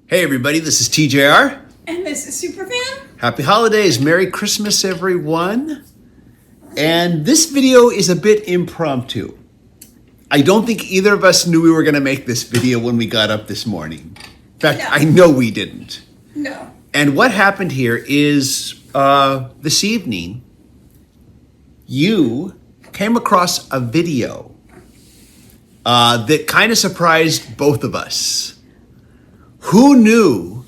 Hey everybody, this is TJR. And this is Superfan. Happy holidays, Merry Christmas everyone. And this video is a bit impromptu. I don't think either of us knew we were going to make this video when we got up this morning. In fact, No. I know we didn't. No. And what happened here is this evening, you came across a video that kind of surprised both of us. Who knew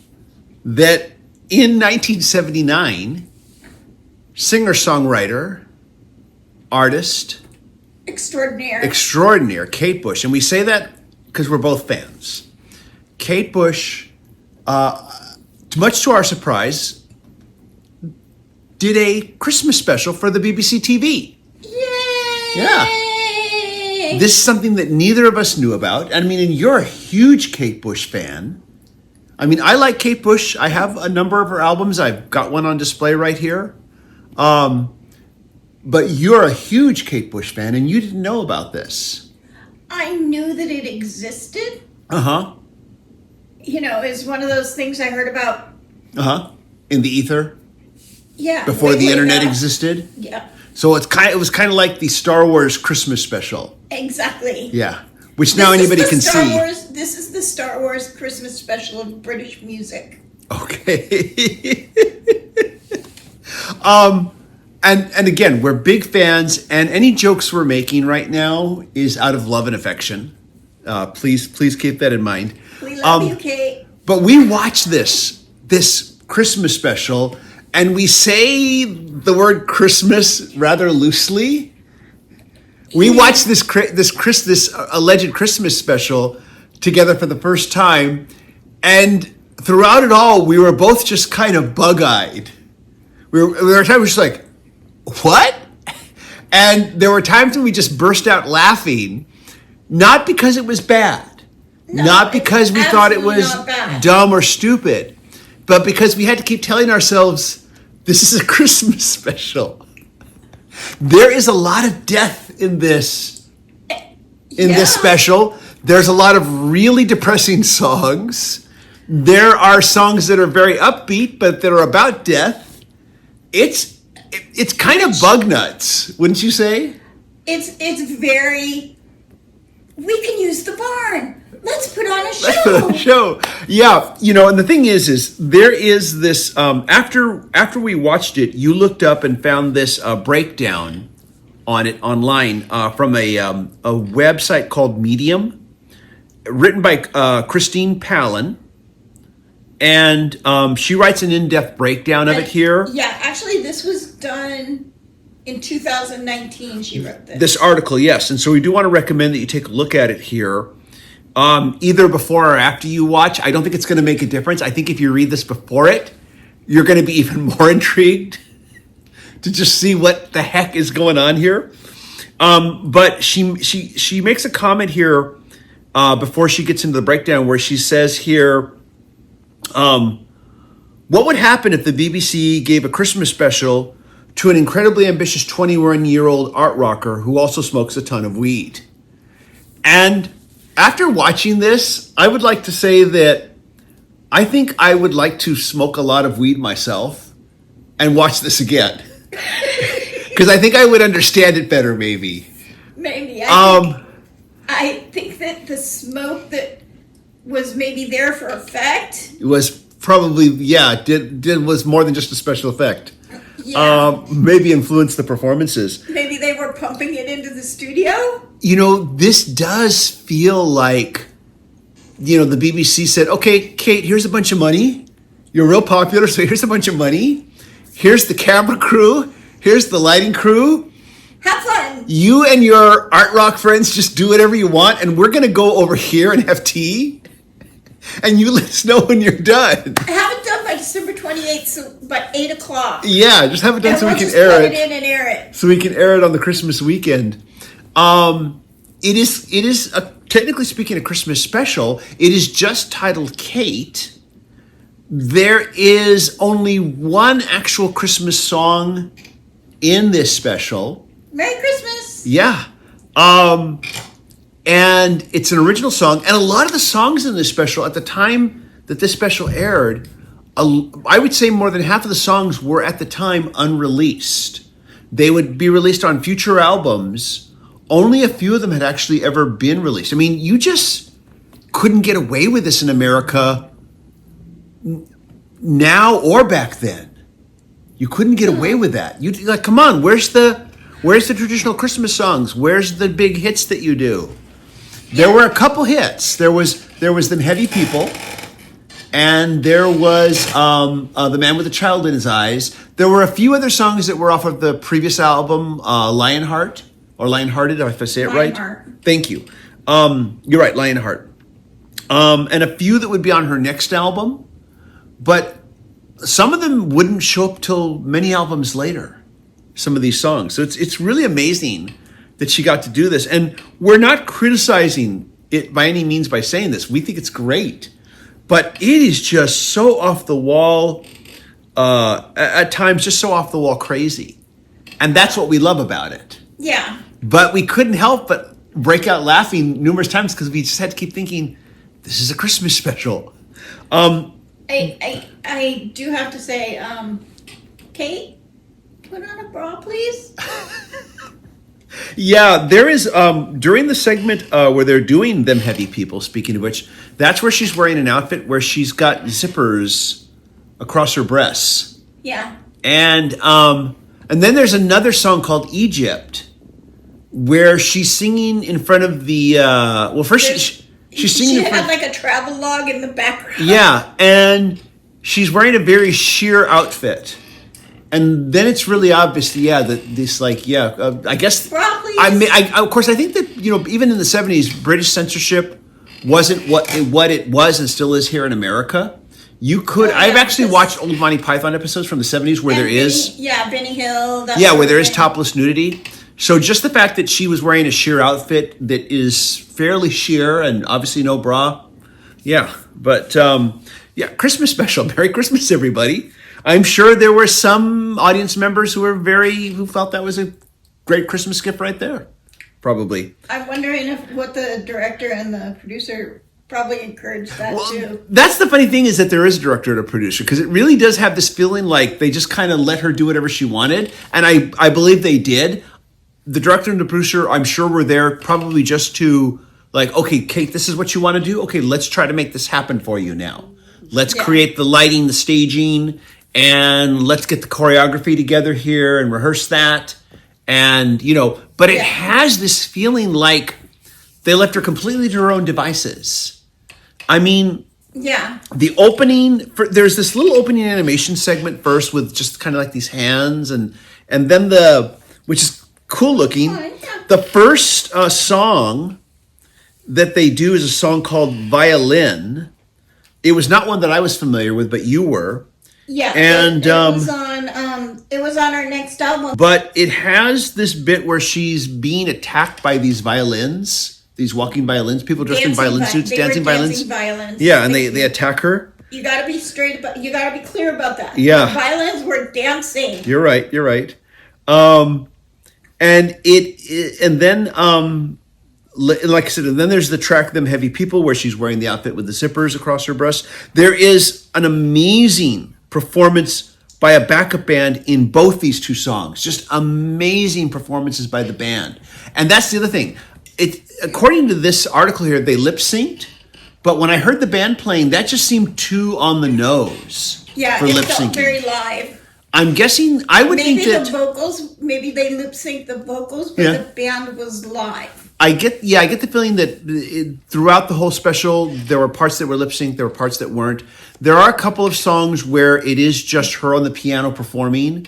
that in 1979, singer-songwriter, artist, extraordinaire Kate Bush, and we say that because we're both fans. Kate Bush, much to our surprise, did a Christmas special for the BBC TV. Yay! Yeah. This is something that neither of us knew about. I mean, and you're a huge Kate Bush fan. I mean, I like Kate Bush. I have a number of her albums. I've got one on display right here. But you're a huge Kate Bush fan, and you didn't know about this. I knew that it existed. Uh-huh. You know, it's one of those things I heard about. Uh-huh. In the ether? Yeah. Before the way internet back. existed? Yeah. So it was kind of like the Star Wars Christmas special. Exactly. Yeah. Which now anybody can see. This is the Star Wars Christmas special of British music. Okay. And again, we're big fans, and any jokes we're making right now is out of love and affection. Please keep that in mind. We love you, Kate. But we watch this Christmas special, and we say the word Christmas rather loosely. We watched this alleged Christmas special together for the first time, and throughout it all, we were both just kind of bug-eyed. We were just like, what? And there were times when we just burst out laughing, not because it was bad, not because we thought it was dumb or stupid, but because we had to keep telling ourselves, this is a Christmas special. There is a lot of death in this special. There's a lot of really depressing songs. There are songs that are very upbeat, but that are about death. It's kind of bug nuts, wouldn't you say? It's very. We can use the barn. Let's put on a show. Let's put on a show. Yeah, and the thing is there is this. After we watched it, you looked up and found this breakdown on it online from a website called Medium, written by Christine Palin. And she writes an in-depth breakdown of it here. Yeah, actually, this was done in 2019. She wrote this. This article, yes. And so we do want to recommend that you take a look at it here, either before or after you watch. I don't think it's going to make a difference. I think if you read this before it, you're going to be even more intrigued to just see what the heck is going on here. But she makes a comment here before she gets into the breakdown where she says here, what would happen if the BBC gave a Christmas special to an incredibly ambitious 21-year-old art rocker who also smokes a ton of weed? And after watching this, I would like to say that I think I would like to smoke a lot of weed myself and watch this again. Because I think I would understand it better, maybe. Maybe. I think that the smoke that was maybe there for effect. It was probably, was more than just a special effect. Yeah. Maybe influenced the performances. Maybe they were pumping it into the studio. This does feel like, the BBC said, okay, Kate, here's a bunch of money. You're real popular, so here's a bunch of money. Here's the camera crew. Here's the lighting crew. Have fun. You and your art rock friends just do whatever you want, and we're going to go over here and have tea. And you let us know when you're done. Have it done by December 28th, so by 8 o'clock. Yeah, just have it done so we can air it. In and air it. So we can air it on the Christmas weekend. It is technically speaking a Christmas special. It is just titled Kate. There is only one actual Christmas song in this special. Merry Christmas. Yeah. And it's an original song. And a lot of the songs in this special, at the time that this special aired, I would say more than half of the songs were at the time unreleased. They would be released on future albums. Only a few of them had actually ever been released. I mean, you just couldn't get away with this in America now or back then. You couldn't get away with that. You like, come on, where's the traditional Christmas songs? Where's the big hits that you do? There were a couple hits. There was Them Heavy People, and there was The Man with a Child in His Eyes. There were a few other songs that were off of the previous album, Lionheart, or Lionhearted, if I say it Lionheart. right. Thank you. You're right, Lionheart. And a few that would be on her next album, but some of them wouldn't show up till many albums later, some of these songs. So it's really amazing that she got to do this. And we're not criticizing it by any means by saying this. We think it's great. But it is just so off the wall, at times just so off the wall crazy. And that's what we love about it. Yeah. But we couldn't help but break out laughing numerous times because we just had to keep thinking, this is a Christmas special. I do have to say, Kate, put on a bra, please. Yeah, there is, during the segment where they're doing Them Heavy People, speaking of which, that's where she's wearing an outfit where she's got zippers across her breasts. Yeah. And then there's another song called Egypt where she's singing in front of the, she's singing She in front had like a travel log in the background. Yeah, and she's wearing a very sheer outfit. And then it's really obvious, that this, I guess, Bra, please. of course, I think that, even in the 70s, British censorship wasn't what it was and still is here in America. You could, I've actually watched old Monty Python episodes from the 70s where there is. Yeah, Benny Hill. Where there is topless nudity. So just the fact that she was wearing a sheer outfit that is fairly sheer and obviously no bra. Yeah, but Christmas special. Merry Christmas, everybody. I'm sure there were some audience members who felt that was a great Christmas gift right there. Probably. I'm wondering what the director and the producer probably encouraged that too. That's the funny thing is that there is a director and a producer because it really does have this feeling like they just kind of let her do whatever she wanted. And I believe they did. The director and the producer, I'm sure, were there probably just to okay, Kate, this is what you want to do. Okay, let's try to make this happen for you now. Let's create the lighting, the staging, and let's get the choreography together here and rehearse that. And, but it has this feeling like they left her completely to her own devices. I mean, the opening, there's this little opening animation segment first with just kind of like these hands and then which is cool looking. The first song that they do is a song called Violin. It was not one that I was familiar with, but you were. Yeah, and it was on our next album. But it has this bit where she's being attacked by these violins, these walking violins, people dressed in violin suits, dancing violins. Yeah, and they attack her. You got to be you got to be clear about that. Yeah, the violins were dancing. You're right. And then like I said, and then there's the track Them Heavy People where she's wearing the outfit with the zippers across her breast. There is an amazing performance by a backup band in both these two songs. Just amazing performances by the band. And that's the other thing. According to this article here, they lip synced, but when I heard the band playing, that just seemed too on the nose. Yeah, for it lip felt syncing. very live. I'm guessing, I would think that... Maybe the vocals, maybe they lip synced the vocals, but the band was live. I get the feeling that throughout the whole special, there were parts that were lip synced, there were parts that weren't. There are a couple of songs where it is just her on the piano performing,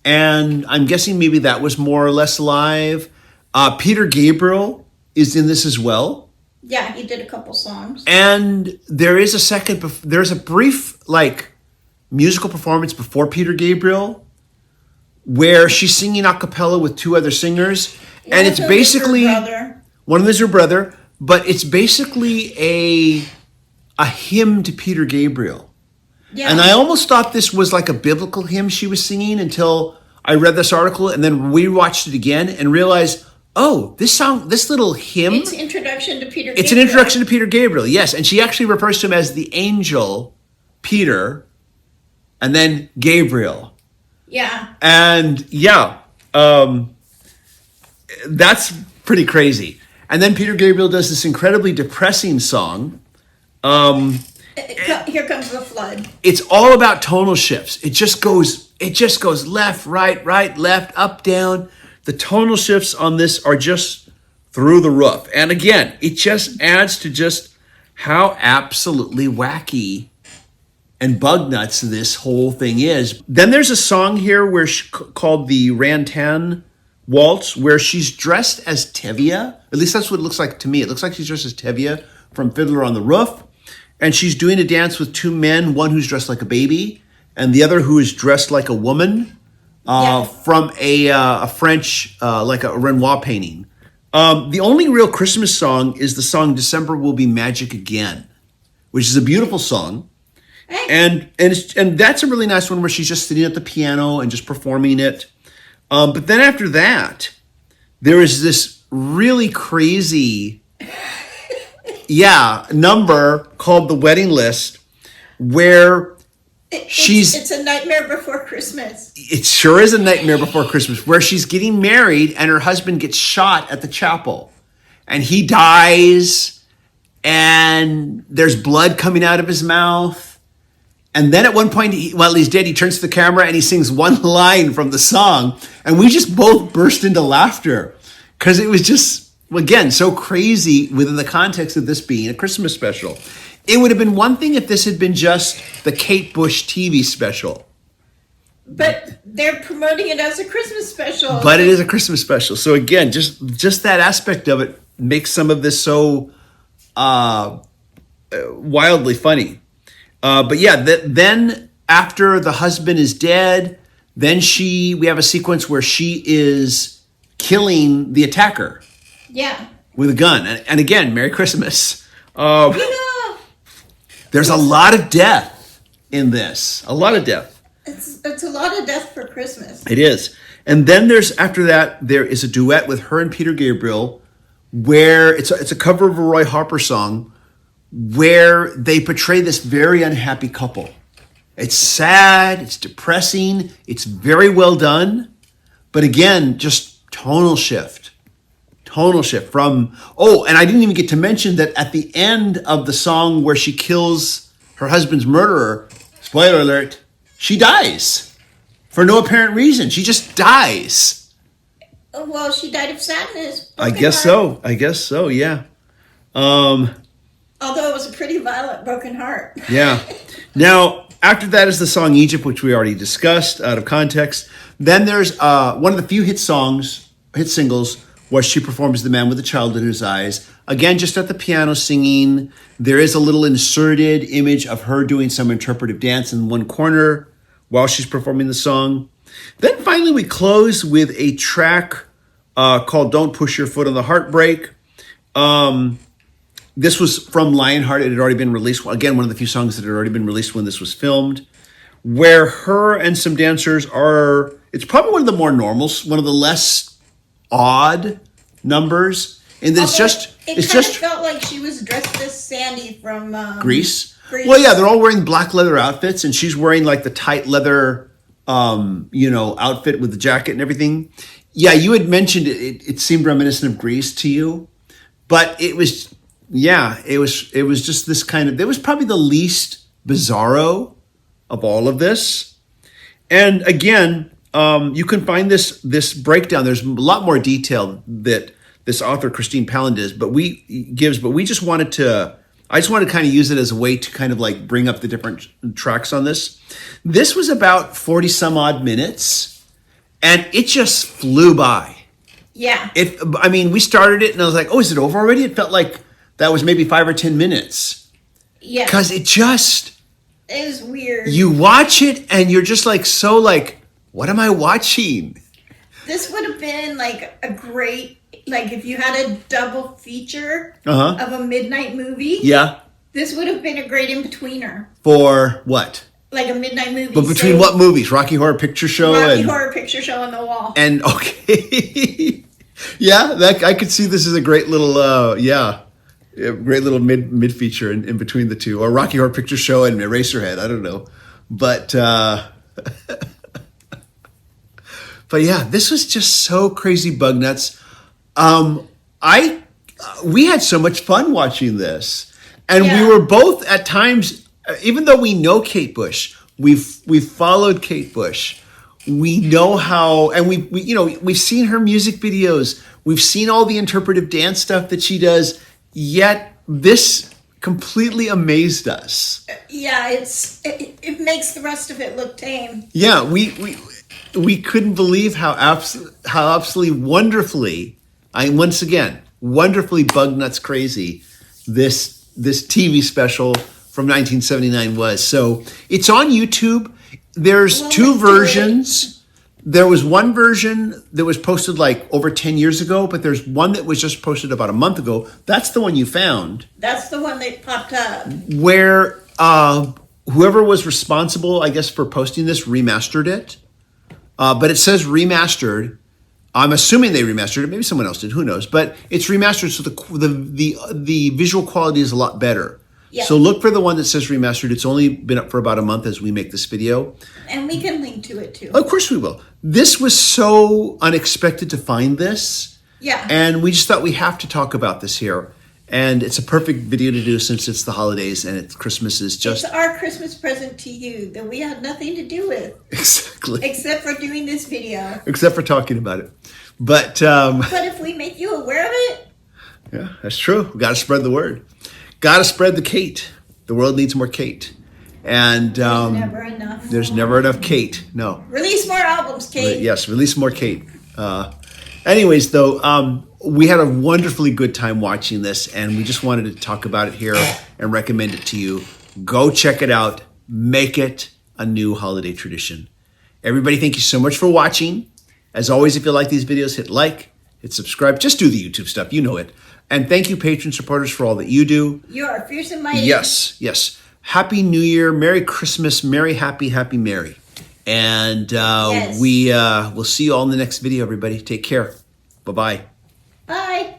and I'm guessing maybe that was more or less live. Peter Gabriel is in this as well. Yeah, he did a couple songs. And there is there's a brief, musical performance before Peter Gabriel where she's singing a cappella with two other singers. And it's basically one of them is her brother, but it's basically a hymn to Peter Gabriel. Yeah. And I almost thought this was like a biblical hymn she was singing until I read this article and then rewatched it again and realized, oh, this little hymn. It's introduction to Peter Gabriel. It's an introduction to Peter Gabriel, yes. And she actually refers to him as the angel Peter and then Gabriel. Yeah. And that's pretty crazy. And then Peter Gabriel does this incredibly depressing song. Here comes the flood. It's all about tonal shifts. It just goes left, right, left, up, down. The tonal shifts on this are just through the roof. And again, it just adds to just how absolutely wacky and bug nuts this whole thing is. Then there's a song here called the Rantan Waltz, where she's dressed as Tevye. At least that's what it looks like to me. It looks like she's dressed as Tevye from Fiddler on the Roof. And she's doing a dance with two men, one who's dressed like a baby, and the other who is dressed like a woman from a French, like a Renoir painting. The only real Christmas song is the song December Will Be Magic Again, which is a beautiful song. And that's a really nice one where she's just sitting at the piano and just performing it. But then after that, there is this really crazy, number called The Wedding List, where it's a nightmare before Christmas. It sure is a nightmare before Christmas, where she's getting married and her husband gets shot at the chapel. And he dies, and there's blood coming out of his mouth. And then at one point, while he's dead, he turns to the camera and he sings one line from the song. And we just both burst into laughter because it was just, again, so crazy within the context of this being a Christmas special. It would have been one thing if this had been just the Kate Bush TV special. But they're promoting it as a Christmas special. But it is a Christmas special. So again, just that aspect of it makes some of this so wildly funny. But then after the husband is dead, then we have a sequence where she is killing the attacker. Yeah. With a gun. And again, Merry Christmas. Yeah. There's a lot of death in this. A lot of death. It's a lot of death for Christmas. It is. And then after that, there is a duet with her and Peter Gabriel where it's a cover of a Roy Harper song where they portray this very unhappy couple. It's sad, it's depressing, it's very well done, but again, just tonal shift from, and I didn't even get to mention that at the end of the song where she kills her husband's murderer, spoiler alert, she dies for no apparent reason. She just dies. Well, she died of sadness. I guess so, yeah. Although it was a pretty violent broken heart. Yeah. Now, after that is the song Egypt, which we already discussed out of context. Then there's one of the few hit singles, where she performs The Man with the Child in His Eyes. Again, just at the piano singing. There is a little inserted image of her doing some interpretive dance in one corner while she's performing the song. Then finally we close with a track called Don't Push Your Foot on the Heartbreak. This was from Lionheart. It had already been released. Again, one of the few songs that had already been released when this was filmed. Where her and some dancers it's probably one of the more normals, one of the less odd numbers. And it's just felt like she was dressed as Sandy from Grease. Well, yeah, they're all wearing black leather outfits, and she's wearing like the tight leather, outfit with the jacket and everything. Yeah, you had mentioned it seemed reminiscent of Grease to you, but it was just this kind of. It was probably the least bizarro of all of this, and again, you can find this breakdown. There's a lot more detail that this author Christine Palin does, but we just wanted to. I just wanted to kind of use it as a way to kind of like bring up the different tracks on this. This was about 40 some odd minutes, and it just flew by. Yeah. We started it and I was like, oh, is it over already? It felt like that was maybe 5 or 10 minutes. Yeah. Because it is weird. You watch it and you're just like, so like, what am I watching? This would have been like a great, like if you had a double feature of a midnight movie. Yeah. This would have been a great in-betweener. For what? Like a midnight movie. But between what movies? Rocky Horror Picture Show? Rocky Horror Picture Show on the wall. And okay. Yeah, that I could see this as a great little a great little mid feature in between the two, or Rocky Horror Picture Show and Eraserhead. I don't know, but but yeah, this was just so crazy bug nuts. I we had so much fun watching this, and we were both at times, even though we know Kate Bush, we've followed Kate Bush. We know how, and we've seen her music videos. We've seen all the interpretive dance stuff that she does. Yet this completely amazed us. Yeah, it makes the rest of it look tame. Yeah, we couldn't believe how absolutely wonderfully, once again, wonderfully bug nuts crazy this TV special from 1979 was. So it's on YouTube. There's two versions. There was one version that was posted like over 10 years ago, but there's one that was just posted about a month ago. That's the one you found. That's the one that popped up. Where whoever was responsible, I guess, for posting this remastered it. But it says remastered. I'm assuming they remastered it. Maybe someone else did. Who knows? But it's remastered, so the visual quality is a lot better. Yeah. So look for the one that says remastered. It's only been up for about a month as we make this video. And we can link to it too. Of course we will. This was so unexpected to find this. Yeah. And we just thought we have to talk about this here. And it's a perfect video to do since it's the holidays and Christmas is just... It's our Christmas present to you that we had nothing to do with. Exactly. Except for doing this video. Except for talking about it. But if we make you aware of it... Yeah, that's true. We got to spread the word. Got to spread the Kate. The world needs more Kate. And there's never enough. There's never enough Kate. No. Release more albums, Kate. Yes, release more Kate. Anyways, though, we had a wonderfully good time watching this, and we just wanted to talk about it here and recommend it to you. Go check it out. Make it a new holiday tradition. Everybody, thank you so much for watching. As always, if you like these videos, hit like, hit subscribe. Just do the YouTube stuff. You know it. And thank you, patron supporters, for all that you do. You are fierce and mighty. Yes, yes. Happy New Year. Merry Christmas. Merry, happy, happy, merry. And yes. we'll see you all in the next video, everybody. Take care. Bye-bye. Bye.